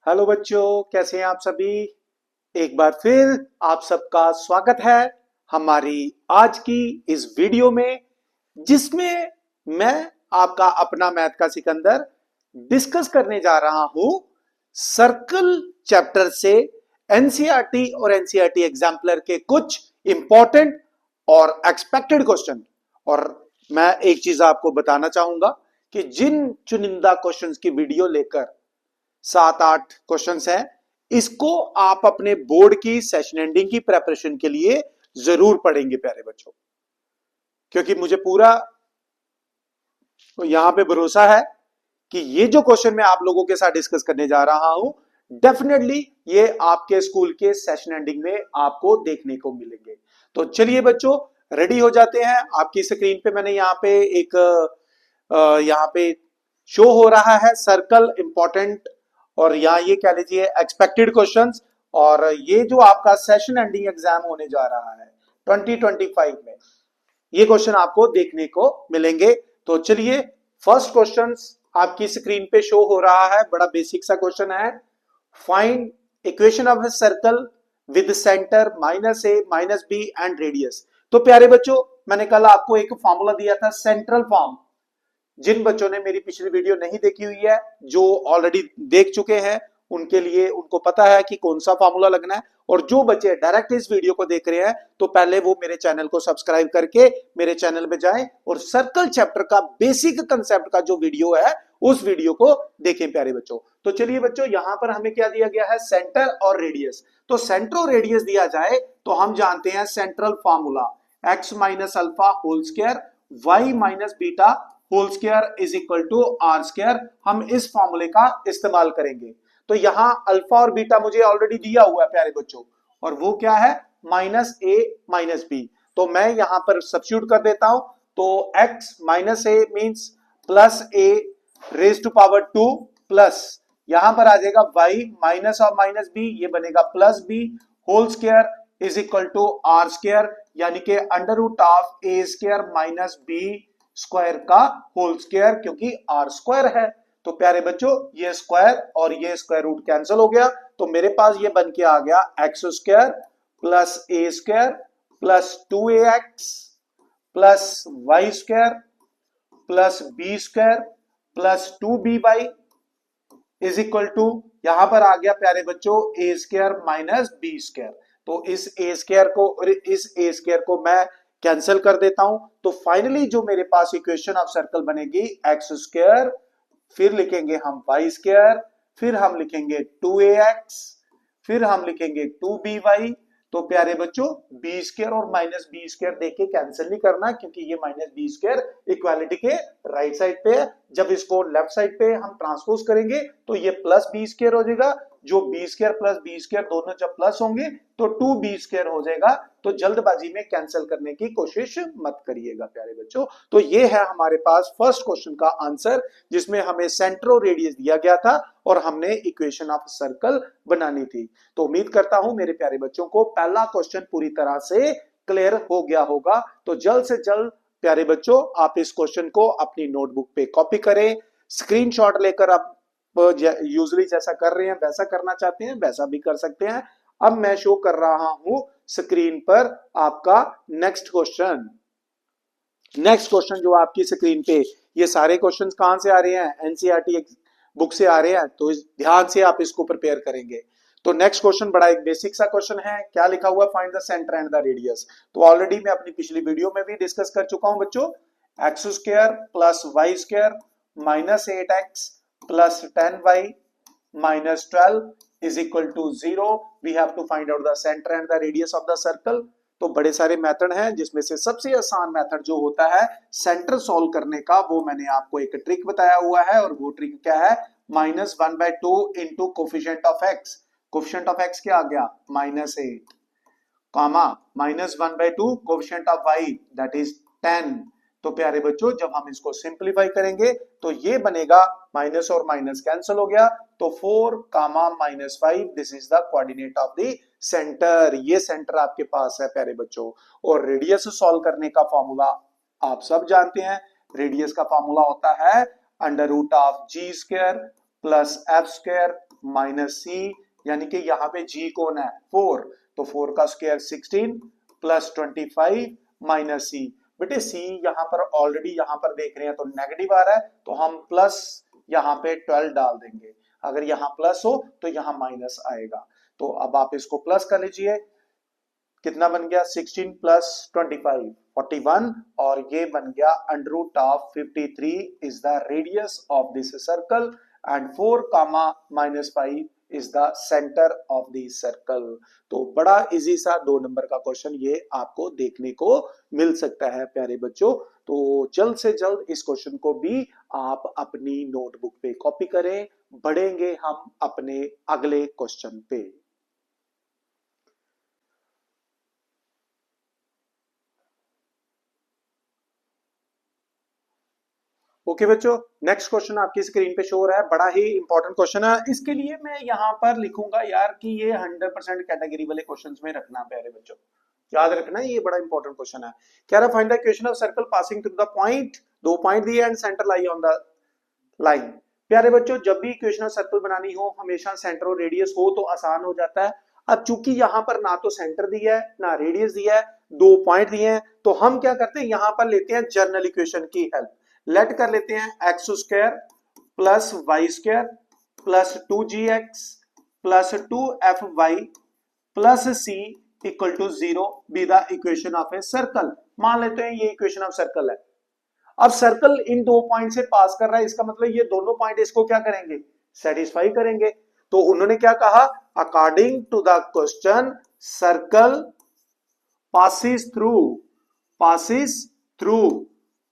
Hello बच्चों, कैसे हैं आप सभी। एक बार फिर आप सबका स्वागत है हमारी आज की इस वीडियो में, जिसमें मैं आपका अपना मैथ का सिकंदर डिस्कस करने जा रहा हूं सर्कल चैप्टर से एनसीईआरटी और एनसीईआरटी एग्जाम्पलर के कुछ इंपॉर्टेंट और एक्सपेक्टेड क्वेश्चन। और मैं एक चीज आपको बताना चाहूंगा कि जिन चुनिंदा क्वेश्चंस की वीडियो लेकर 7-8 क्वेश्चंस हैं, इसको आप अपने बोर्ड की सेशन एंडिंग की प्रेपरेशन के लिए जरूर पढ़ेंगे प्यारे बच्चों, क्योंकि मुझे पूरा यहां पे भरोसा है कि ये जो क्वेश्चन मैं आप लोगों के साथ डिस्कस करने जा रहा हूं, डेफिनेटली ये आपके स्कूल के सेशन एंडिंग में आपको देखने को मिलेंगे। तो चलिए बच्चों, रेडी हो जाते हैं। आपकी स्क्रीन पे मैंने यहाँ पे एक यहाँ पे शो हो रहा है सर्कल इंपॉर्टेंट, और यहाँ ये कह लीजिए एक्सपेक्टेड क्वेश्चंस। और ये जो आपका सेशन एंडिंग एग्जाम होने जा रहा है 2025 में, ये क्वेश्चन आपको देखने को मिलेंगे। तो चलिए, फर्स्ट क्वेश्चन आपकी स्क्रीन पे शो हो रहा है। बड़ा बेसिक सा क्वेश्चन है। Find equation of a circle with centre -a -b and radius. तो प्यारे बच्चों, मैंने कल आपको एक फॉर्मूला दिया था सेंट्रल फॉर्म। जिन बच्चों ने मेरी पिछली वीडियो नहीं देखी हुई है, जो ऑलरेडी देख चुके हैं, उनके लिए उनको पता है कि कौन सा फॉर्मूला लगना है। और जो बच्चे डायरेक्ट इस वीडियो को देख रहे हैं, तो पहले वो मेरे चैनल को सब्सक्राइब करके मेरे चैनल पे जाएं और सर्कल चैप्टर का बेसिक कंसेप्ट का जो वीडियो है, उस वीडियो को देखें प्यारे बच्चों। तो चलिए बच्चों, यहां पर हमें क्या दिया गया है, सेंटर और रेडियस। तो सेंटर और रेडियस दिया जाए तो हम जानते हैं central formula x minus alpha whole square y minus beta whole square is equal to r square. हम इस फॉर्मूले का इस्तेमाल करेंगे। तो यहां अल्फा और बीटा मुझे ऑलरेडी दिया हुआ है प्यारे बच्चों, और वो क्या है, -a -b। तो मैं यहां पर सब्स्टिट्यूट कर देता हूं। तो x minus a means plus a raise to power 2 plus यहां पर आ जाएगा y माइनस और माइनस b, ये बनेगा plus b whole square is equal to r square, यानी कि under root of a square minus b square का होल स्क्वायर, क्योंकि आर स्क्वायर है। तो प्यारे बच्चों, ये स्क्वायर और ये स्क्वायर रूट कैंसिल हो गया, तो मेरे पास ये बन के आ गया x square plus a square plus 2ax plus y square plus b square plus 2by is equal to, यहां पर आ गया प्यारे बच्चों a square minus b square. तो इस ए स्क्वायर को और इस ए स्क्वायर को मैं कैंसिल कर देता हूं। तो फाइनली जो मेरे पास इक्वेशन ऑफ सर्कल बनेगी एक्स स्क्वायर, फिर लिखेंगे हम वाई स्क्वायर, फिर हम लिखेंगे 2ax, फिर हम लिखेंगे 2by। तो प्यारे बच्चों, बी स्क्वायर और माइनस बी स्क्वायर देखे कैंसिल नहीं करना, क्योंकि ये माइनस बी स्क्वायर इक्वालिटी के राइट साइड पे है। जब इसको लेफ्ट साइड पे हम ट्रांसपोज करेंगे तो ये प्लस बी स्क्वायर हो जाएगा। जो b square plus b square दोनों जब प्लस होंगे तो 2b स्क्वायर हो जाएगा। तो जल्दबाजी में कैंसिल करने की कोशिश मत करिएगा प्यारे बच्चों। तो ये है हमारे पास फर्स्ट क्वेश्चन का आंसर, जिसमें हमें सेंटर और रेडियस दिया गया था और हमने इक्वेशन ऑफ सर्कल बनानी थी। तो उम्मीद करता हूं मेरे प्यारे बच्चों को पहला क्वेश्चन पूरी तरह से क्लियर हो गया होगा। तो जल्द से जल्द प्यारे बच्चों, आप इस क्वेश्चन को अपनी नोटबुक पे कॉपी करें, स्क्रीनशॉट लेकर आप यूजली जैसा कर रहे हैं वैसा करना चाहते हैं वैसा भी कर सकते हैं। अब मैं शो कर रहा हूं स्क्रीन पर आपका नेक्स्ट क्वेश्चन। नेक्स्ट क्वेश्चन जो आपकी स्क्रीन पे, ये सारे क्वेश्चंस कहां से आ रहे हैं, एनसीईआरटी बुक से आ रहे हैं, तो ध्यान से आप इसको प्रिपेयर करेंगे। तो नेक्स्ट क्वेश्चन बड़ा एक बेसिक सा क्वेश्चन है। क्या लिखा हुआ, find the centre and the radius. तो ऑलरेडी मैं अपनी पिछली वीडियो में भी डिस्कस कर चुका हूं बच्चों। X square plus y square minus 8x plus 10y minus 12 is equal to 0. We have to find out the center and the radius of the circle. तो बड़े सारे मेथड हैं, जिसमें से सबसे आसान मेथड जो होता है सेंटर सॉल्व करने का, वो मैंने आपको एक ट्रिक बताया हुआ है। और वो ट्रिक क्या है, -1/2 into coefficient of x. Coefficient of x क्या आ गया, -8 comma -1/2 coefficient of y that is 10। तो प्यारे बच्चों, जब हम इसको सिंप्लीफाई करेंगे तो ये बनेगा, माइनस और माइनस कैंसिल हो गया, तो 4 कामा -5 this is the coordinate of the centre. ये सेंटर आपके पास है प्यारे बच्चों। और रेडियस सॉल्व करने का फॉर्मूला आप सब जानते हैं। रेडियस का फॉर्मूला होता है under root of g square plus f square minus c, यानी कि यहाँ पे जी कौन है 4, तो 4 का स्क्वायर 16 प्लस 25 माइनस सी। बेटे सी यहाँ पर ऑलरेडी यहाँ पर देख रहे हैं तो नेगेटिव आ रहा है, तो हम प्लस यहाँ पे 12 डाल देंगे। अगर यहाँ प्लस हो तो यहाँ माइनस आएगा। तो अब आप इसको प्लस कर लीजिए, कितना बन गया 16 प्लस 25 41, और ये बन गया under root of 53 is the radius of this circle and 4 comma minus 5 is the centre of the circle. तो बड़ा इजी सा 2 नंबर का क्वेश्चन ये आपको देखने को मिल सकता है प्यारे बच्चों। तो जल्द से जल्द इस क्वेश्चन को भी आप अपनी नोटबुक पे कॉपी करें, बढ़ेंगे हम अपने अगले क्वेश्चन पे। ओके बच्चों, नेक्स्ट क्वेश्चन आपकी स्क्रीन पे शो हो रहा है, बड़ा ही इंपॉर्टेंट क्वेश्चन है। इसके लिए मैं यहाँ पर लिखूंगा यार कि ये 100% कैटेगरी वाले क्वेश्चंस में रखना प्यारे बच्चों, याद रखना ये बड़ा इंपॉर्टेंट क्वेश्चन है। कह रहा find the equation of circle passing through the point, 2 point दिए and centre lie on the line. प्यारे बच्चों जब भी इक्वेशन ऑफ सर्कल बनानी हो हमेशा सेंटर और रेडियस हो तो आसान हो जाता है। अब चूंकि यहाँ पर ना तो सेंटर दिया है ना रेडियस दिया है, 2 पॉइंट दिए हैं, तो हम क्या करते हैं यहाँ पर लेते हैं जनरल इक्वेशन की हेल्प। लेट कर लेते हैं x square plus y square plus 2gx plus 2fy plus c equal to 0 be the equation of a circle. मान लेते हैं ये इक्वेशन ऑफ सर्कल है। अब सर्कल इन 2 पॉइंट से पास कर रहा है, इसका मतलब ये दोनों पॉइंट इसको क्या करेंगे, सेटिस्फाई करेंगे। तो उन्होंने क्या कहा, according to the question circle passes through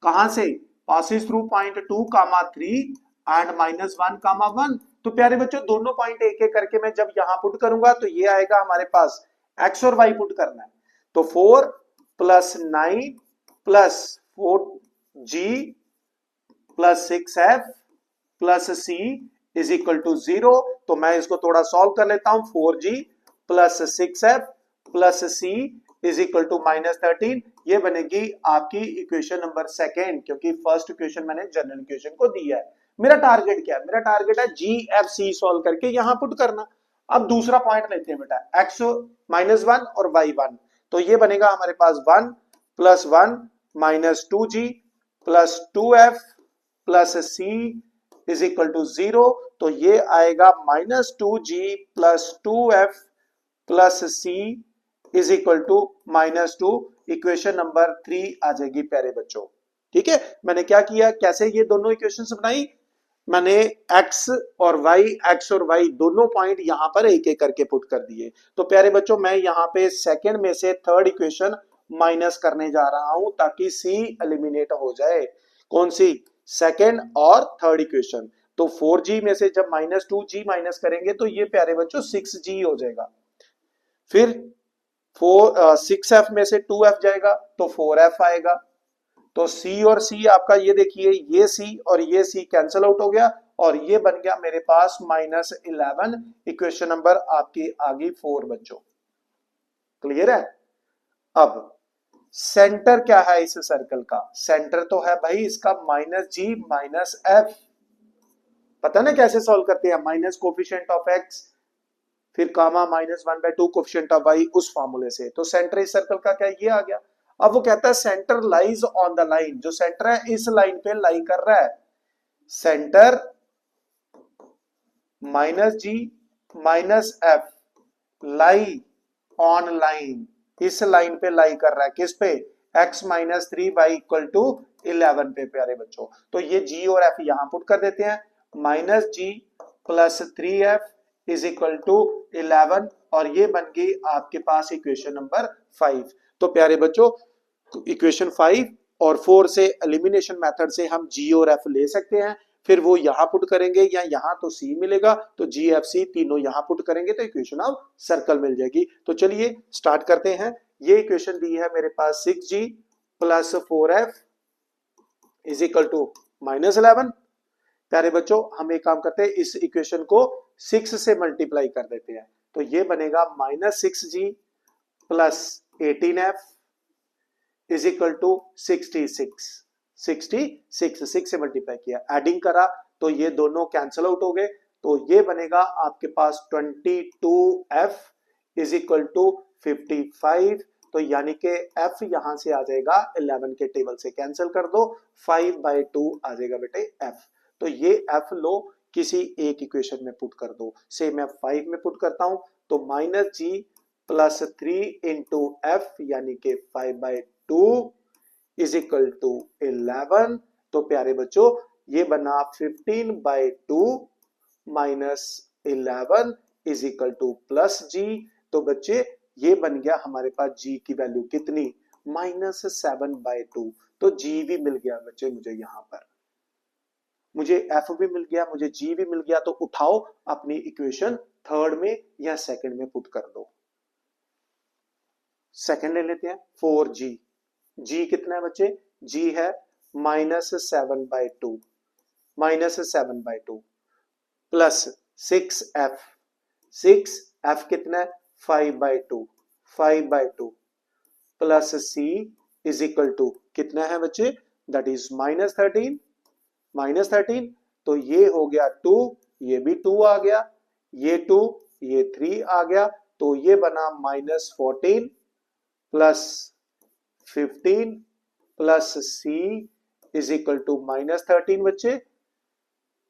कहां से, passes through point 2 comma 3 and minus 1 comma 1। तो प्यारे बच्चों दोनों पॉइंट एक एक करके मैं जब यहां पुट करूंगा तो ये आएगा हमारे पास एक्स और वाई पुट करना है, तो 4 plus 9 plus 4g plus 6f plus c is equal to 0। तो मैं इसको थोड़ा सॉल्व कर लेता हूं, 4g plus 6f plus c is equal to -13। ये बनेगी आपकी इक्वेशन नंबर सेकेंड, क्योंकि फर्स्ट इक्वेशन मैंने जनरल इक्वेशन को दिया है। मेरा टारगेट क्या है, मेरा टारगेट है GFC सॉल्व करके यहां पुट करना। अब दूसरा पॉइंट लेते हैं बेटा, x -1 और y1, तो ये बनेगा हमारे पास 1 plus 1 minus 2g plus 2f plus c is equal to 0। तो ये आएगा -2g plus 2f plus c is equal to -2। Equation number 3 आ जाएगी प्यारे बच्चों। ठीक है, मैंने क्या किया, कैसे ये दोनों इक्वेशंस बनाई, मैंने x और y दोनों पॉइंट यहां पर एक एक करके पुट कर दिए। तो प्यारे बच्चों मैं यहां पे सेकंड में से थर्ड इक्वेशन माइनस करने जा रहा हूं ताकि c एलिमिनेट हो जाए। कौन सी, सेकंड और थर्ड इक्वेशन। तो 4g में से जब -2g माइनस करेंगे तो ये प्यारे बच्चों 6g हो जाएगा। फिर 6f में से 2f जाएगा तो 4f आएगा। तो c और c आपका ये देखिए, ये c और ये c कैंसिल आउट हो गया और ये बन गया मेरे पास -11। इक्वेशन नंबर आपकी आ गई 4 बच्चों। क्लियर है। अब सेंटर क्या है इस सर्कल का, सेंटर तो है भाई इसका -g -f। पता ना कैसे सॉल्व करते हैं, माइनस कोफिशिएंट ऑफ x फिर कामा -1/2 कोफिशिएंट ऑफ y, उस फार्मूले से। तो सेंटर इस सर्कल का क्या, ये आ गया। अब वो कहता है centre lies on the line, जो सेंटर है इस लाइन पे लाई कर रहा है। Centre -g -f lie on line, इस लाइन पे लाई कर रहा है, किस पे, x -3y इक्वल टू 11 पे प्यारे बच्चों। तो ये g और f यहां पुट कर देते हैं, -g plus 3f is equal to 11, और ये बन गई आपके पास इक्वेशन नंबर 5। तो प्यारे बच्चों इक्वेशन 5 और 4 से एलिमिनेशन मेथड से हम g और f ले सकते हैं, फिर वो यहां पुट करेंगे या यहां तो c मिलेगा, तो g f c तीनों यहां पुट करेंगे तो इक्वेशन ऑफ सर्कल मिल जाएगी। तो चलिए स्टार्ट करते हैं। ये इक्वेशन दी है मेरे पास 6g plus 4f is equal to -11। प्यारे बच्चों हम एक काम करते हैं, इस इक्वेशन को 6 से मल्टीप्लाई कर देते हैं, तो ये बनेगा -6g plus 18f is equal to 66 6 से मल्टीप्लाई किया, एडिंग करा तो ये दोनों कैंसिल आउट हो गए, तो ये बनेगा आपके पास 22f इज इक्वल टू 55। तो यानी कि f यहां से आ जाएगा 11 के टेबल से कैंसिल कर दो, 5/2 आ जाएगा बेटे f। तो ये f लो किसी एक इक्वेशन में पुट कर दो, से मैं 5 में पुट करता हूं तो -g प्लस 3 इंटू एफ यानी कि 5/2 इज इक्वल टू 11। तो प्यारे बच्चों ये बना 15/2 minus 11 is equal to plus g. तो बच्चे ये बन गया हमारे पास जी की वैल्यू कितनी, -7/2। तो जी भी मिल गया बच्चे मुझे, यहां पर मुझे एफ भी मिल गया, मुझे जी भी मिल गया। तो उठाओ अपनी इक्वेशन थर्ड में या सेकंड में पुट कर दो। सेकंड ले लेते हैं 4g। जी कितना है बच्चे, जी है -7/2 प्लस 6f। 6f कितना है 5/2 plus c is equal to कितना है बच्चे, दैट इज -13। तो ये हो गया 2, ये भी 2 आ गया, ये 2 ये 3 आ गया। तो ये बना -14 plus 15 plus c is equal to -13 बच्चे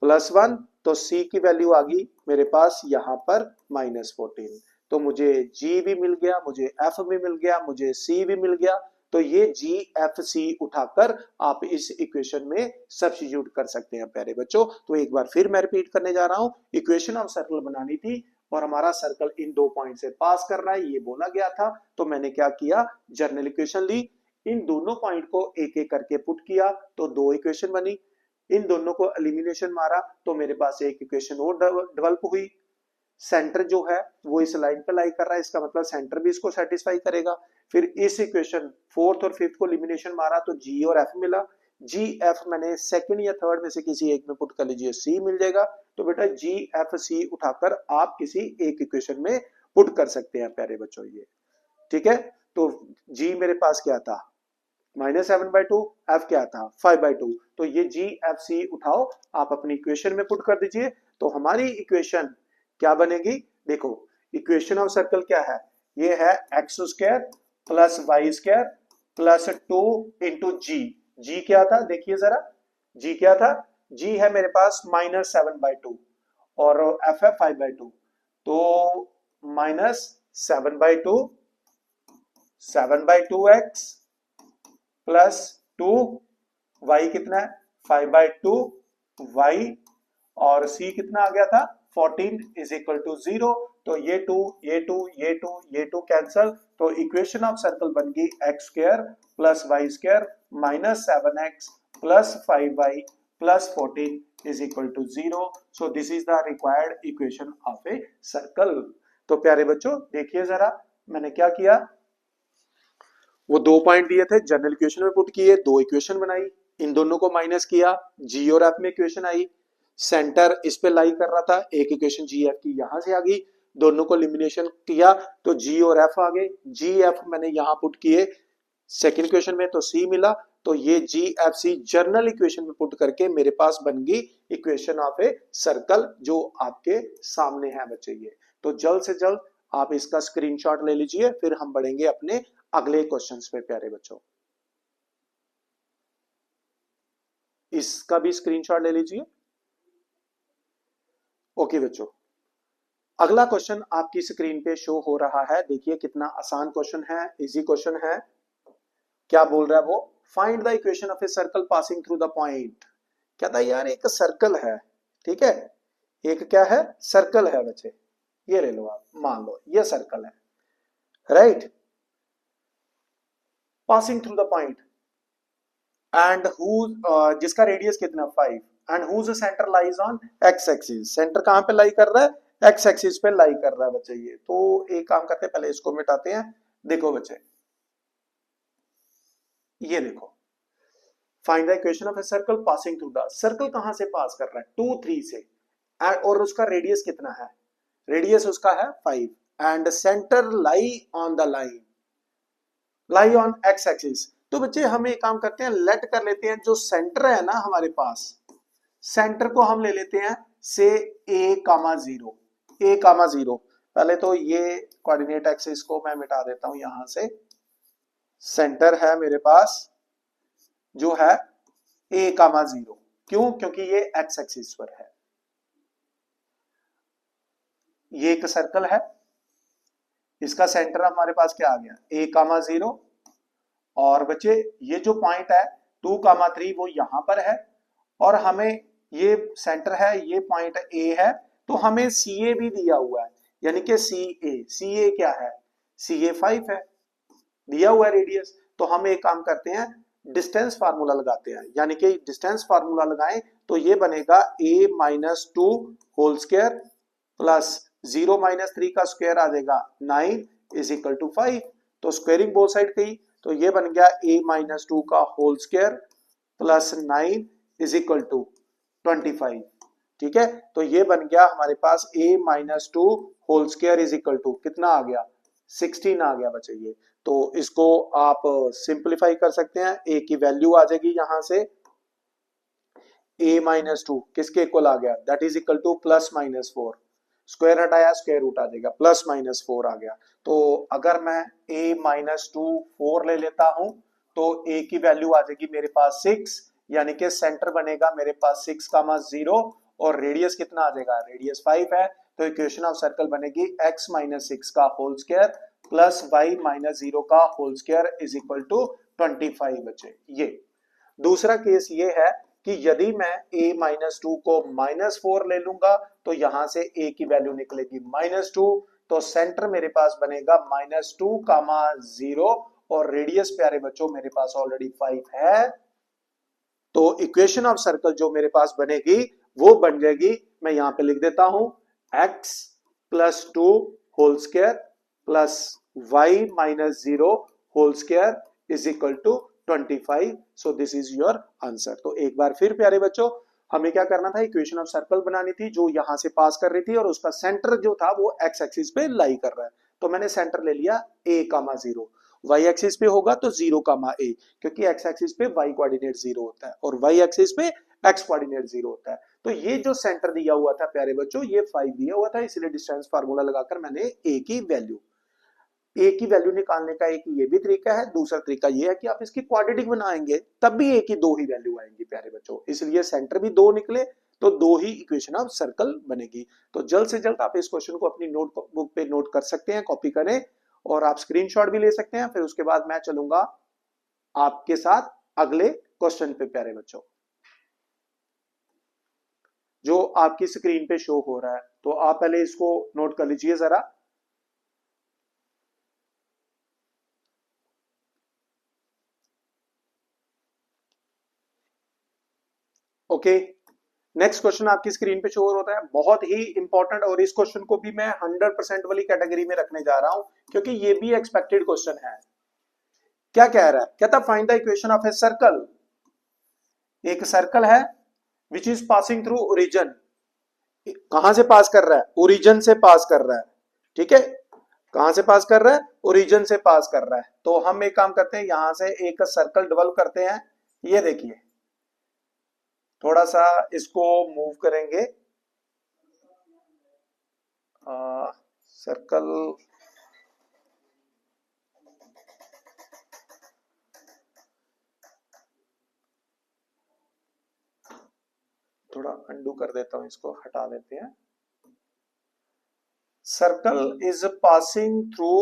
प्लस 1। तो c की वैल्यू आ गई मेरे पास यहां पर -14। तो मुझे g भी मिल गया, मुझे f भी मिल गया, मुझे c भी मिल गया। तो ये g f c उठाकर आप इस इक्वेशन में सब्स्टिट्यूट कर सकते हैं प्यारे बच्चों। तो एक बार फिर मैं रिपीट करने जा रहा हूं, इक्वेशन ऑफ सर्कल बनानी थी और हमारा सर्कल इन 2 पॉइंट से पास कर रहा है ये बोला गया था। तो मैंने क्या किया, जनरल इक्वेशन ली, इन दोनों पॉइंट को एक एक करके पुट किया तो 2 इक्वेशन बनी, इन दोनों को एलिमिनेशन मारा तो मेरे पास एक इक्वेशन और डेवलप हुई। सेंटर जो है वो इस लाइन पे लाई कर रहा है, इसका मतलब सेंटर भी इसको सेटिस्फाई करेगा। फिर इस इक्वेशन फोर्थ और फिफ्थ को एलिमिनेशन मारा तो जी और एफ मिला। जी एफ मैंने सेकंड या थर्ड में से किसी एक में पुट कर लीजिए, सी मिल जाएगा। तो बेटा जी एफ सी उठाकर आप किसी एक इक्वेशन में पुट कर सकते हैं प्यारे बच्चों ये, ठीक है। तो जी मेरे पास क्या था -7/2, एफ क्या था 5/2। तो ये जी एफ सी उठाओ आप अपनी इक्वेशन में पुट कर दीजिए। तो हमारी इक्वेशन क्या बनेगी, देखो इक्वेशन ऑफ सर्कल क्या है, ये है x² plus y² plus 2 into g. G क्या था देखिए जरा, जी क्या था, जी है मेरे पास -7/2 और f है 5/2। तो -7/2 7/2x प्लस 2 y कितना है 5/2 y और c कितना आ गया था 14 इज इक्वल टू 0। तो ये 2 ये 2 ये 2 ये 2 कैंसल। तो इक्वेशन ऑफ सर्कल बन गई x² plus y² minus 7x plus 5y plus 14 is equal to 0। So this is the required equation of a circle. तो प्यारे बच्चों देखिए जरा मैंने क्या किया, वो 2 पॉइंट दिए थे, जनरल इक्वेशन में पुट किए, 2 इक्वेशन बनाई, इन दोनों को माइनस किया, जी और एफ में इक्वेशन आई, सेंटर इस पे लाई कर रहा था, एक इक्वेशन जी एफ की यहां से आ गई, दोनों को एलिमिनेशन किया तो जी और एफ आ गए। जी एफ मैंने यहां पुट किए सेकंड इक्वेशन में तो सी मिला। तो ये जी एफ सी जर्नल इक्वेशन में पुट करके मेरे पास बन गई इक्वेशन ऑफ ए सर्कल जो आपके सामने है बच्चे ये। तो जल्द से जल्द आप इसका स्क्रीनशॉट ले लीजिए, फिर हम बढ़ेंगे अपने अगले क्वेश्चंस पे प्यारे बच्चों। इसका भी स्क्रीनशॉट ले लीजिए। ओके बच्चों, अगला क्वेश्चन आपकी स्क्रीन पे शो हो रहा है, देखिए कितना आसान क्वेश्चन है, इजी क्वेश्चन है। क्या बोल रहा है वो, find the equation of a circle passing through the point. कहता है यार एक सर्कल है, ठीक है, एक क्या है सर्कल है बच्चे, ये ले लो आप, मान लो ये सर्कल है, right, passing through the point and जिसका रेडियस कितना 5 and whose centre lies on x axis. Centre कहां पे लाई कर रहा है, एक्स एक्सिस पे लाई कर रहा है बच्चे ये। तो एक काम करते हैं, पहले इसको मिटाते हैं। देखो बच्चे ये देखो, find the equation of a circle passing through the, circle कहां से पास कर रहा है 2 3 से, और उसका रेडियस कितना है, रेडियस उसका है 5 and centre lie on the line, lie on x axis. तो बच्चे हम एक काम करते हैं, लेट कर लेते हैं जो सेंटर है ना हमारे पास, सेंटर को हम ले लेते हैं से a,0, a,0। पहले तो ये कोऑर्डिनेट एक्सिस को मैं मिटा देता हूं यहां से। सेंटर है मेरे पास जो है a,0। क्यों? क्योंकि ये एक्स एक्सिस पर है। ये एक सर्कल है, इसका सेंटर हमारे पास क्या आ गया, a,0। और बच्चे ये जो पॉइंट है 2,3 वो यहां पर है, और हमें ये सेंटर है, ये पॉइंट ए है, तो हमें सी ए भी दिया हुआ है, यानी कि सी ए क्या है, सी ए 5 है, दिया हुआ है रेडियस। तो हम एक काम करते हैं, डिस्टेंस फार्मूला लगाते हैं, यानी कि डिस्टेंस फार्मूला लगाएं तो ये बनेगा a-2 होल स्क्वायर प्लस 0-3 का स्क्वायर आ जाएगा 9 इज इक्वल टू 5। तो स्क्वायरिंग बोथ साइड की, तो ये बन गया a-2 का whole square plus 9 is equal to 25। ठीक है, तो ये बन गया हमारे पास a-2 whole square is equal to कितना आ गया, 16 आ गया बच्चे ये। तो इसको आप सिंप्लीफाई कर सकते हैं, a की वैल्यू आ जाएगी यहां से a-2 किसके इक्वल आ गया, that is equal to +-4। Square हटाया स्क्वायर रूट आ जाएगा, +-4 आ गया। तो अगर मैं a-2 4 ले लेता हूं तो a की वैल्यू आ जाएगी मेरे पास 6, यानी कि सेंटर बनेगा मेरे पास 6,0 और रेडियस कितना आ जाएगा, रेडियस 5 है। तो इक्वेशन ऑफ सर्कल बनेगी x-6 का होल स्क्वायर प्लस y-0 का whole square is equal to 25 बचे। ये दूसरा केस ये है कि यदि मैं a-2 को -4 ले लूंगा तो यहां से a की वैल्यू निकलेगी -2, तो सेंटर मेरे पास बनेगा -2,0 और रेडियस प्यारे बच्चों मेरे पास ऑलरेडी 5 है। तो इक्वेशन ऑफ सर्कल जो मेरे पास बनेगी वो बन जाएगी, मैं यहां पे लिख देता हूं x+2 whole square plus y-0 whole square is equal to 25। So this is your answer. तो एक बार फिर प्यारे बच्चों हमें क्या करना था, इक्वेशन ऑफ सर्कल बनानी थी जो यहां से पास कर रही थी और उसका सेंटर जो था वो एक्स एक्सिस पे लाई कर रहा है। तो मैंने सेंटर ले लिया a,0, y एक्सिस पे होगा तो 0,a, क्योंकि x एक्सिस पे y कोऑर्डिनेट 0 होता है और y एक्सिस पे x कोऑर्डिनेट 0 होता है। तो ये जो सेंटर दिया हुआ था प्यारे बच्चों ये 5 दिया हुआ था, इसलिए डिस्टेंस फार्मूला लगाकर मैंने a की वैल्यू निकालने का एक ये भी तरीका है। दूसरा तरीका ये है कि आप इसकी क्वाड्रेटिक बनाएंगे तब भी a की 2 ही वैल्यू आएंगी प्यारे बच्चों, इसलिए सेंटर भी 2 निकले तो 2 ही इक्वेशन ऑफ सर्कल बनेगी। तो जल्द से जल्द आप इस क्वेश्चन को अपनी नोटबुक पे नोट कर सकते हैं, कॉपी करें और आप स्क्रीनशॉट भी ले सकते हैं। फिर उसके बाद मैं चलूंगा आपके साथ अगले क्वेश्चन पे प्यारे बच्चों, जो आपकी स्क्रीन पे शो हो रहा है। तो आप पहले इसको नोट कर लीजिए जरा। ओके, नेक्स्ट क्वेश्चन आपकी स्क्रीन पे शो होता है, बहुत ही इंपॉर्टेंट, और इस क्वेश्चन को भी मैं 100% वाली कैटेगरी में रखने जा रहा हूं क्योंकि ये भी एक्सपेक्टेड क्वेश्चन है। क्या कह रहा है, कहता find the equation of a circle. एक सर्कल है which is passing through origin, कहां से पास कर रहा है, ओरिजिन से पास कर रहा है। ठीक है, कहां से पास कर रहा है, ओरिजिन से पास कर रहा है। तो हम एक काम करते हैं, यहां से एक सर्कल डेवलप करते हैं। ये देखिए, थोड़ा सा इसको मूव करेंगे, सर्कल थोड़ा अंडू कर देता हूं, इसको हटा देते हैं। सर्कल इज पासिंग थ्रू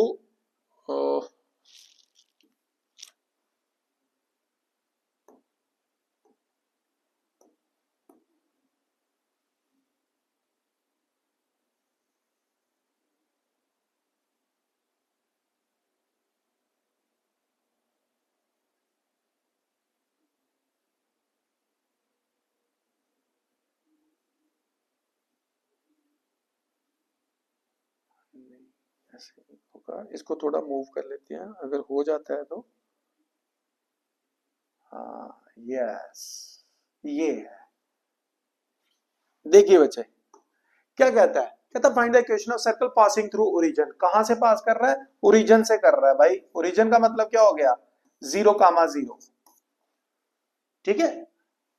ऐसे होगा, इसको थोड़ा मूव कर लेते हैं अगर हो जाता है तो। हाँ यस, ये है। देखिए बच्चे क्या कहता है, कहता find the equation of circle passing through origin. कहां से पास कर रहा है, ओरिजिन से कर रहा है भाई। ओरिजिन का मतलब क्या हो गया, 0,0। ठीक है,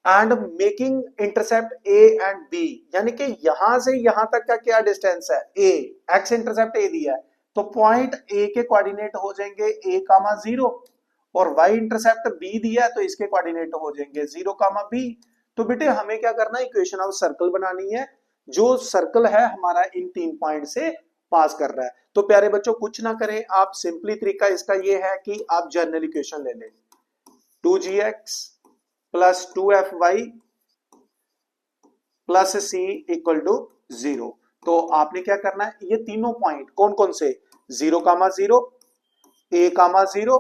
and making intercept a and b, यानी कि यहां से यहां तक का क्या डिस्टेंस है, ए, एक्स इंटरसेप्ट ए दिया है, तो पॉइंट ए के कोऑर्डिनेट हो जाएंगे ए कामा 0, और वाई इंटरसेप्ट बी दिया है तो इसके कोऑर्डिनेट हो जाएंगे 0 कामा बी। तो बेटे हमें क्या करना है, इक्वेशन ऑफ सर्कल बनानी है, जो सर्कल है हमारा इन 3 पॉइंट से पास कर रहा है। तो प्यारे बच्चों कुछ ना करें आप, सिंपली तरीका इसका ये है कि आप जनरल इक्वेशन ले लें, 2gx plus 2fy plus c equal to 0। तो आपने क्या करना है, ये तीनों पॉइंट कौन कौन से, 0 कामा 0, ए कामा 0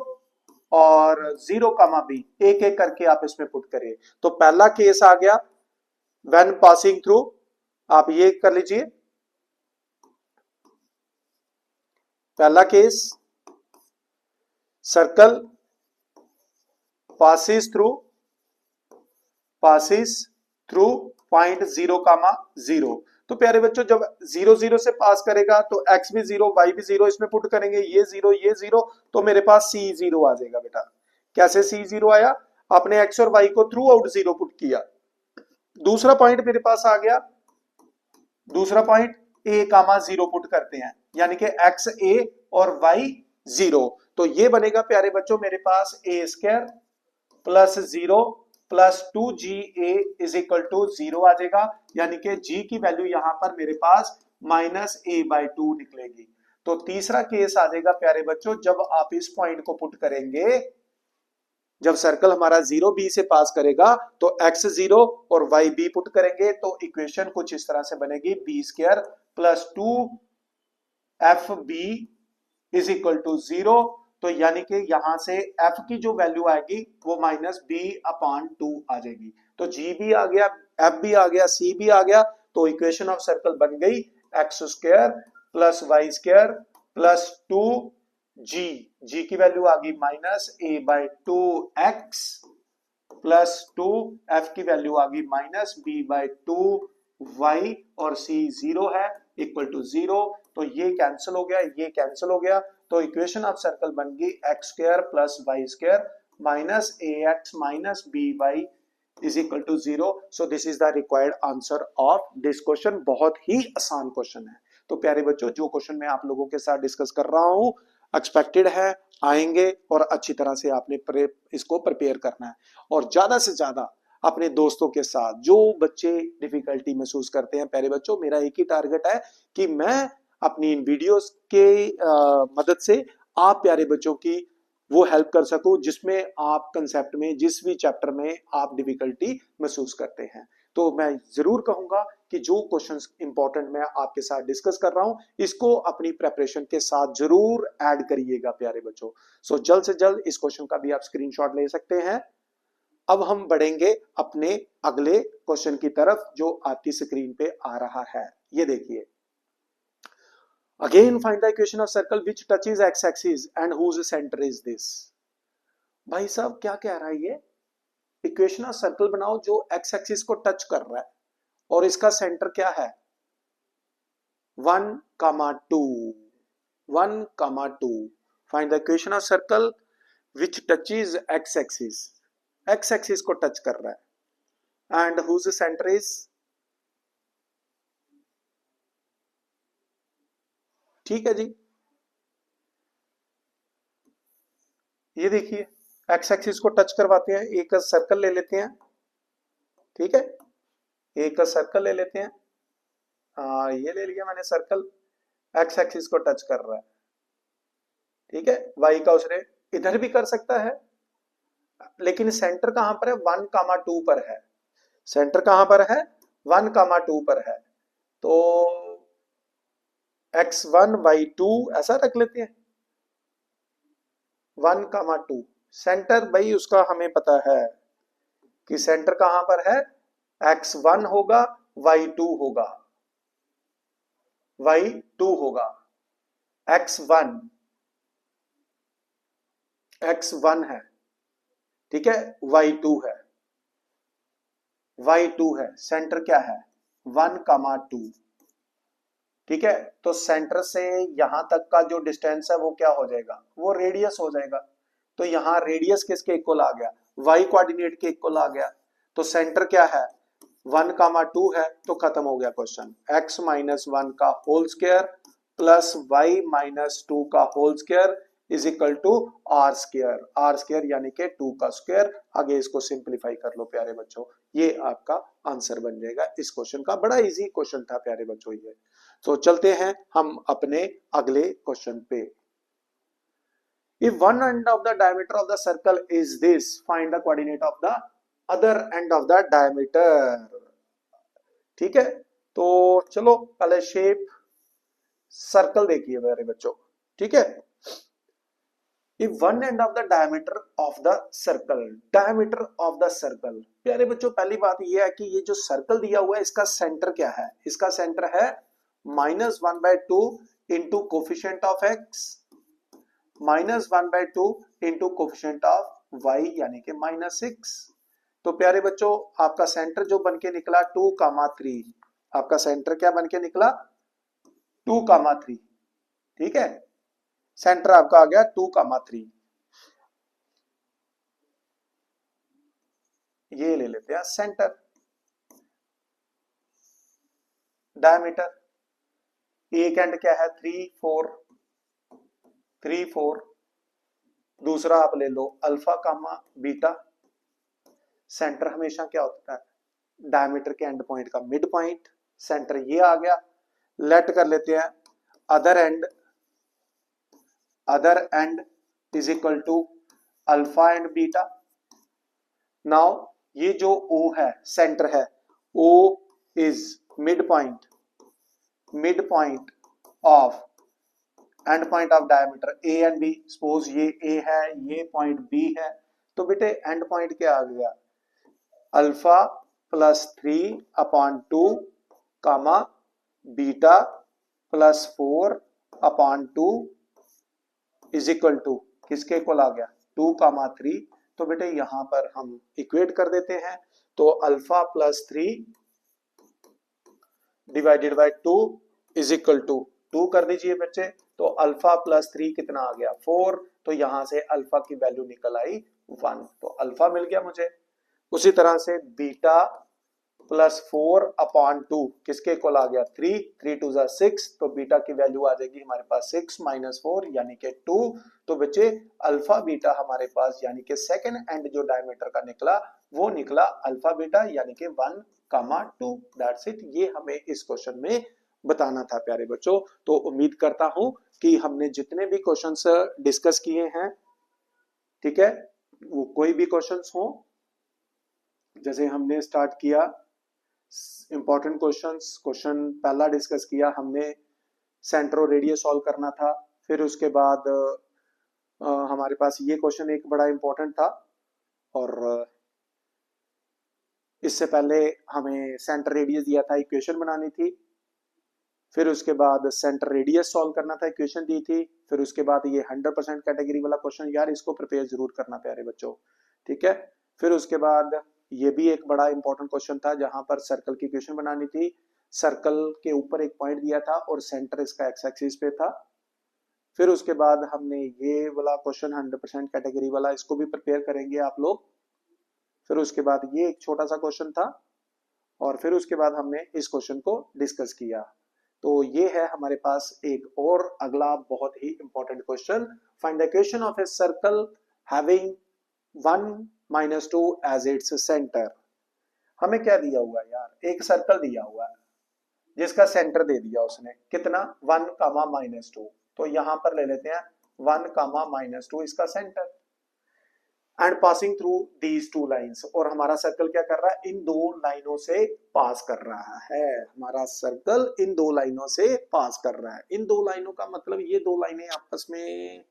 और 0 कामा बी, एक एक करके आप इसमें पुट करिए। तो पहला केस आ गया व्हेन पासिंग थ्रू, आप ये कर लीजिए, पहला case circle passes through point 0 कामा 0। तो प्यारे बच्चों जब 0 0 से पास करेगा तो x भी 0 y भी 0 इसमें पुट करेंगे, ये 0 तो मेरे पास c 0 आ जाएगा बेटा। कैसे c 0 आया, आपने x और y को थ्रू आउट 0 पुट किया। दूसरा पॉइंट मेरे पास आ गया, दूसरा पॉइंट a कामा 0 पुट करते हैं, यानी कि x a और y 0। तो ये बनेगा प्यारे बच्चों मेरे पास a square plus 0 plus 2ga is equal to 0 आ जाएगा, यानी कि g की वैल्यू यहां पर मेरे पास माइनस a/2 निकलेगी। तो तीसरा केस आ जाएगा प्यारे बच्चों, जब आप इस पॉइंट को पुट करेंगे, जब सर्कल हमारा 0 बी से पास करेगा तो x 0 और y b पुट करेंगे, तो इक्वेशन कुछ इस तरह से बनेगी, b square plus 2fb is equal to 0। तो यानी कि यहां से f की जो वैल्यू आएगी वो माइनस b/2 आ जाएगी। तो g भी आ गया, f भी आ गया, c भी आ गया। तो इक्वेशन ऑफ सर्कल बन गई x square plus y square plus 2g, g की वैल्यू आ गई माइनस a/2x प्लस 2, f की वैल्यू आ गई माइनस b/2y और c 0 है इक्वल टू 0। तो ये कैंसिल हो गया, ये कैंसिल हो गया। तो इक्वेशन ऑफ सर्कल बन गई x square plus y square minus a x minus b y is equal to 0। So this is the required answer of this question. बहुत ही आसान क्वेश्चन है। तो प्यारे बच्चों जो क्वेश्चन मैं आप लोगों के साथ डिस्कस कर रहा हूं एक्सपेक्टेड है, आएंगे, और अच्छी तरह से आपने इसको प्रिपेयर करना है। और ज्यादा से ज्यादा अपने दोस्तों के साथ, जो बच्चे डिफिकल्टी महसूस करते हैं, प्यारे बच्चों मेरा एक ही टारगेट है कि मैं अपनी इन वीडियोस के मदद से आप प्यारे बच्चों की वो हेल्प कर सकूं जिसमें आप कंसेप्ट में, जिस भी चैप्टर में आप डिफिकल्टी महसूस करते हैं। तो मैं जरूर कहूंगा कि जो क्वेश्चंस इंपॉर्टेंट मैं आपके साथ डिस्कस कर रहा हूं इसको अपनी प्रेपरेशन के साथ जरूर ऐड करिएगा प्यारे बच्चों। सो जल्द से जल्द इस क्वेश्चन का भी आप स्क्रीनशॉट ले सकते हैं। अब हम बढ़ेंगे अपने अगले क्वेश्चन की तरफ जो आपकी स्क्रीन पे आ रहा है। ये देखिए, again find the equation of circle which touches x axis and whose centre is this. भाई साहब क्या कह रहा है ये, इक्वेशन ऑफ सर्कल बनाओ जो एक्स एक्सिस को टच कर रहा है और इसका सेंटर क्या है 1,2, 1,2। Find the equation of circle which touches x axis, x axis को टच कर रहा है, एंड हुज सेंटर इज, ठीक है जी। ये देखिए एक्स एक्सिस को टच करवाते हैं, एक सर्कल ले लेते हैं, ठीक है, एक सर्कल ले लेते हैं, ये ले लिया मैंने सर्कल, एक्स एक्सिस को टच कर रहा है, ठीक है। वाई का उसने इधर भी कर सकता है, लेकिन सेंटर कहां पर है 1,2 पर है, सेंटर कहां पर है 1,2 पर है। तो x1 y2 ऐसा रख लेते हैं, 1,2 सेंटर भाई उसका हमें पता है कि सेंटर कहां पर है, x1 होगा y2 होगा, y2 होगा, x1 x1 है, ठीक है, y2 है, y2 है, सेंटर क्या है 1,2, ठीक है। तो सेंटर से यहां तक का जो डिस्टेंस है वो क्या हो जाएगा, वो रेडियस हो जाएगा। तो यहां रेडियस किसके इक्वल आ गया, y कोऑर्डिनेट के इक्वल आ गया। तो सेंटर क्या है 1,2 है, तो खत्म हो गया क्वेश्चन। x माइनस 1 का whole square plus y minus 2 का whole square is equal to r square यानी कि 2 का स्क्वायर। आगे इसको सिंप्लीफाई कर लो प्यारे बच्चों, ये आपका आंसर बन जाएगा इस क्वेश्चन का। बड़ा इजी क्वेश्चन था प्यारे बच्चों ये। तो चलते हैं हम अपने अगले क्वेश्चन पे। If one end of the diameter of the circle is this, find the coordinate of the other end of the diameter। ठीक है, तो चलो पहले शेप सर्कल देखिए मेरे बच्चों। ठीक है, If one end of the diameter of the circle, diameter of the circle, प्यारे बच्चों पहली बात यह है कि ये जो सर्कल दिया हुआ है इसका सेंटर क्या है? इसका सेंटर है -1/2 into coefficient of x -1/2 into coefficient of y यानी कि -6। तो प्यारे बच्चों आपका सेंटर जो बन के निकला 2,3, आपका सेंटर क्या बन के निकला 2,3। ठीक है, सेंटर आपका आ गया 2,3। ये ले लेते हैं सेंटर। डायमीटर एक एंड क्या है 3, 4। दूसरा आप ले लो अल्फा कामा बीटा। सेंटर हमेशा क्या होता है डायमीटर के एंड पॉइंट का मिड पॉइंट। सेंटर ये आ गया। लेट कर लेते हैं other end is equal to alpha and beta. Now ये जो O है सेंटर है, O is mid point of end point of diameter A and B। Suppose ये A है, ये पॉइंट B है, तो बेटे एंड पॉइंट क्या आ गया alpha plus 3/2 comma beta plus 4/2 is equal to किसके इक्वल आ गया 2,3। तो बेटे यहां पर हम इक्वेट कर देते हैं। तो alpha plus 3 divided by 2 is equal to 2 कर दीजिए बच्चे। तो अल्फा प्लस 3 कितना आ गया 4। तो यहां से अल्फा की वैल्यू निकल आई 1, तो अल्फा मिल गया मुझे। उसी तरह से बीटा प्लस 4/2 किसके इक्वल आ गया 3 2 जा 6। तो बीटा की वैल्यू आ जाएगी हमारे पास 6 - 4 यानी कि 2। तो बच्चे अल्फा बीटा हमारे पास यानी कि सेकंड एंड जो डायमीटर का निकला वो निकला अल्फा बीटा यानी कि 1,2। That's it. ये हमें इस क्वेश्चन में बताना था प्यारे बच्चों। तो उम्मीद करता हूं कि हमने जितने भी क्वेश्चंस डिस्कस किए हैं, ठीक है, वो कोई भी क्वेश्चंस हो, जैसे हमने स्टार्ट किया इंपॉर्टेंट क्वेश्चन पहला डिस्कस किया हमने, सेंटर और रेडियस सॉल्व करना था। फिर उसके बाद हमारे पास ये क्वेश्चन एक बड़ा इंपॉर्टेंट था, और इससे पहले हमें सेंटर रेडियस दिया था, इक्वेशन बनानी थी। फिर उसके बाद सेंटर रेडियस सॉल्व करना था, इक्वेशन दी थी। फिर उसके बाद ये 100% कैटेगरी वाला क्वेश्चन, यार इसको प्रिपेयर जरूर करना प्यारे बच्चों, ठीक है। फिर उसके बाद ये भी एक बड़ा इंपॉर्टेंट क्वेश्चन था जहां पर सर्कल की इक्वेशन बनानी थी। सर्कल के ऊपर एक पॉइंट दिया था और सेंटर इसका एक्स एक्सिस पे था। फिर उसके बाद हमने ये वाला क्वेश्चन 100% कैटेगरी वाला, इसको भी प्रिपेयर करेंगे आप लोग। फिर उसके बाद ये एक छोटा सा क्वेश्चन था, और फिर उसके बाद हमने इस क्वेश्चन को डिस्कस किया। तो ये है हमारे पास एक और अगला बहुत ही important question, find the equation of a circle having 1 - 2 as its centre. हमें क्या दिया हुआ है यार, एक सर्कल दिया हुआ है जिसका सेंटर दे दिया उसने कितना 1, -2। तो यहां पर ले लेते हैं 1, -2 इसका centre, and passing through these two lines. और हमारा सर्कल क्या कर रहा है, इन दो लाइनों से पास कर रहा है। हमारा सर्कल इन दो लाइनों से पास कर रहा है। इन दो लाइनों का मतलब ये दो लाइनें आपस में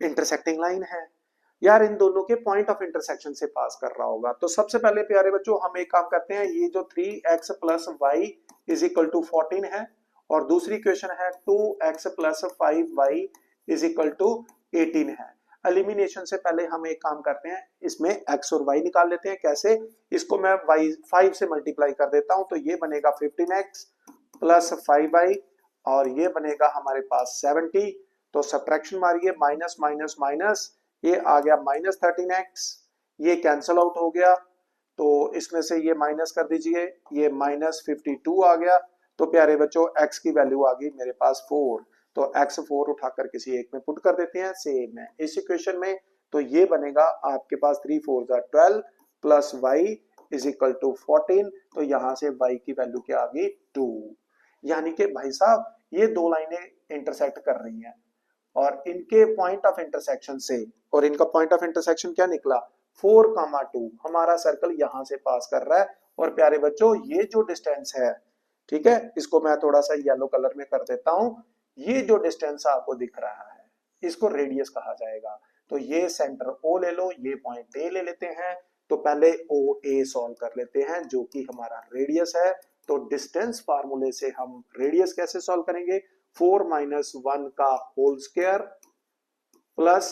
इंटरसेक्टिंग लाइन है यार, इन दोनों के पॉइंट ऑफ इंटरसेक्शन से पास कर रहा होगा। तो सबसे पहले प्यारे बच्चों हम एक काम करते हैं, ये जो 3x + y = 14 है, और दूसरी इक्वेशन है 2x + 5y = 18 है। एलिमिनेशन से पहले हम एक काम करते हैं, इसमें x और y निकाल लेते हैं। कैसे, इसको मैं 5 से मल्टीप्लाई कर देता हूं, तो ये बनेगा 15x + 5y, और ये बनेगा हमारे पास 70। तो सब्ट्रैक्शन मारिए, माइनस माइनस माइनस, ये आ गया -13x, ये कैंसल आउट हो गया। तो इसमें से ये माइनस कर दीजिए, ये -52 आ गया। तो प्यारे बच्चों x की वैल्यू आ गई मेरे पास 4, तो x 4 उठाकर किसी एक में पुट कर देते हैं सेम है इस इक्वेशन में। तो ये बनेगा आपके पास 3 4 12 plus y is equal to 14। तो यहां से y की वैल्यू क्या आ गई 2। यानी कि भाई साहब ये दो लाइनें इंटरसेक्ट कर रही हैं और इनके पॉइंट ऑफ इंटरसेक्शन से, और इनका पॉइंट ऑफ इंटरसेक्शन क्या निकला 4,2। हमारा सर्कल यहां से पास कर रहा है। और प्यारे बच्चों ये जो डिस्टेंस है, ठीक है, इसको मैं थोड़ा सा येलो कलर में कर देता हूं। ये जो डिस्टेंस आपको दिख रहा है इसको रेडियस कहा जाएगा। तो ये सेंटर O ले लो, ये पॉइंट A ले लेते हैं। तो पहले OA सॉल्व कर लेते हैं जो कि हमारा रेडियस है। तो डिस्टेंस फार्मूले से हम रेडियस कैसे सॉल्व करेंगे, 4 - 1 का whole square plus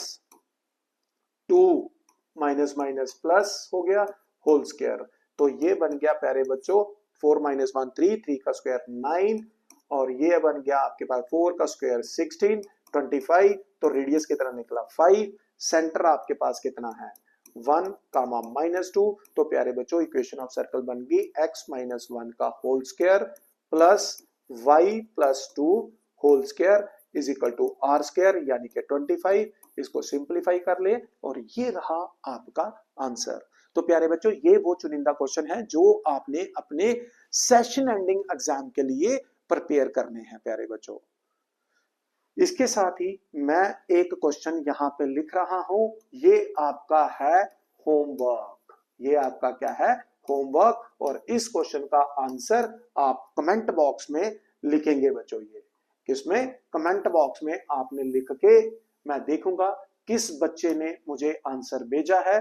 2 minus minus plus हो गया होल स्क्वायर। तो ये बन गया प्यारे बच्चों 4 - 1 3, 3 का स्क्वायर 9, और ये बन गया आपके पास 4 का स्क्वायर 16 25। तो रेडियस कितना निकला 5। सेंटर आपके पास कितना है 1 कामा -2। तो प्यारे बच्चों इक्वेशन ऑफ सर्कल बन गई x - 1 का whole square plus y plus 2 whole square is equal to r square यानी कि 25। इसको सिंप्लीफाई कर ले और ये रहा आपका आंसर। तो प्यारे बच्चों ये वो चुनिंदा क्वेश्चन है जो आपने अपने सेशन एंडिंग एग्जाम के लिए प्रिपेयर करने हैं प्यारे बच्चों। इसके साथ ही मैं एक क्वेश्चन यहां पे लिख रहा हूं, ये आपका है होमवर्क। ये आपका क्या है होमवर्क, और इस क्वेश्चन का आंसर आप कमेंट बॉक्स में लिखेंगे बच्चों। ये किसमें कमेंट बॉक्स में आपने लिख के, मैं देखूंगा किस बच्चे ने मुझे आंसर भेजा है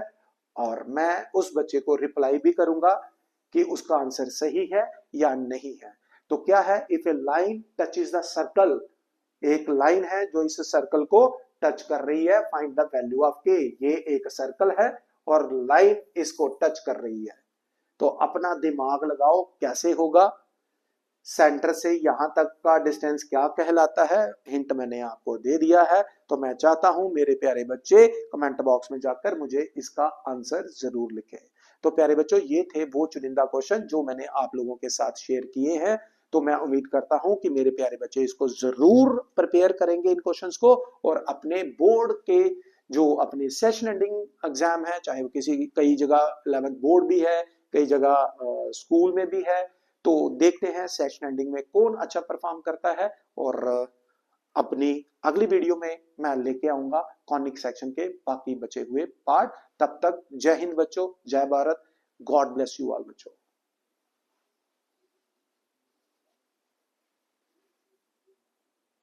और मैं उस बच्चे को रिप्लाई भी करूंगा कि उसका आंसर सही है या नहीं है। तो क्या है, if A line touches the circle, एक लाइन है जो इस सर्कल को टच कर रही है, फाइंड द वैल्यू ऑफ के। ये एक सर्कल है और लाइन इसको टच कर रही है। तो अपना दिमाग लगाओ कैसे होगा, सेंटर से यहां तक का डिस्टेंस क्या कहलाता है, हिंट मैंने आपको दे दिया है। तो मैं चाहता हूं मेरे प्यारे बच्चे कमेंट बॉक्स में जाकर मुझे इसका आंसर जरूर लिखें। तो प्यारे बच्चों ये थे वो चुनिंदा क्वेश्चन जो मैंने आप लोगों के साथ शेयर किए हैं। तो मैं उम्मीद करता हूं कि मेरे प्यारे बच्चे इसको जरूर प्रिपेयर करेंगे इन क्वेश्चंस को, और अपने बोर्ड के जो अपने सेशन एंडिंग एग्जाम है, चाहे वो किसी कई जगह 11th बोर्ड भी है, कई जगह स्कूल में भी है, तो देखते हैं सेशन एंडिंग में कौन अच्छा परफॉर्म करता है। और अपनी अगली वीडियो में मैं लेके आऊंगा कॉनिक सेक्शन के बाकी बचे हुए पार्ट। तब तक जय हिंद बच्चों, जय Bharat, God bless you all बच्चों।